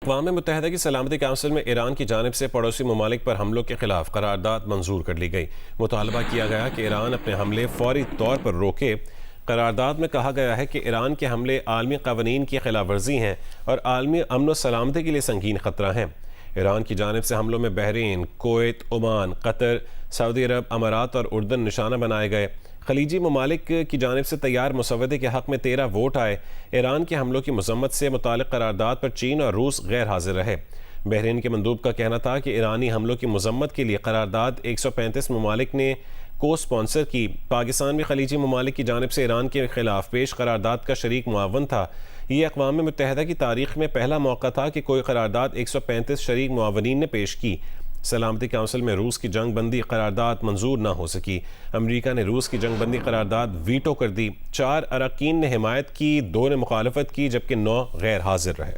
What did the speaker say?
अक़वाम मुत्तहिदा की सलामती काउंसिल में ईरान की जानिब से पड़ोसी ममालिक पर हमलों के खिलाफ करारदाद मंजूर कर ली गई। मुतालबा किया गया कि ईरान अपने हमले फौरी तौर पर रोके। करारदाद में कहा गया है कि ईरान के हमले आलमी क़वानीन की खिलाफ वर्जी हैं और आलमी अमन व सलामती के लिए संगीन ख़तरा हैं। ईरान की जानिब से हमलों में Bahrain, Kuwait, Oman, Qatar, Saudi Arab, अमारात और उर्दन निशाना बनाए गए। खलीजी ममालिक की जानिब से तैयार मुसवदे के हक़ में 13 वोट आए। ईरान के हमलों की मज़म्मत से मुतालिक करारदाद पर चीन और रूस गैर हाजिर रहे। बहरीन के मंदूब का कहना था कि ईरानी हमलों की मज़म्मत के लिए करारदाद 135 ममालिक ने को स्पॉन्सर की। पाकिस्तान भी खलीजी ममालिक की जानिब से ईरान के खिलाफ पेश करारदाद का शरीक मुआवन था। ये अक़वाम मुत्तहिदा की तारीख़ में पहला मौका था कि कोई करारदाद 135 शरीक मुआवनीन ने पेश की। सलामती काउंसिल में रूस की जंग बंदी करारदाद मंजूर न हो सकी। अमरीका ने रूस की जंग बंदी करारदाद वीटो कर दी। 4 अरकान ने हिमायत की, 2 ने मुखालफत की, जबकि 9 गैर हाजिर रहे।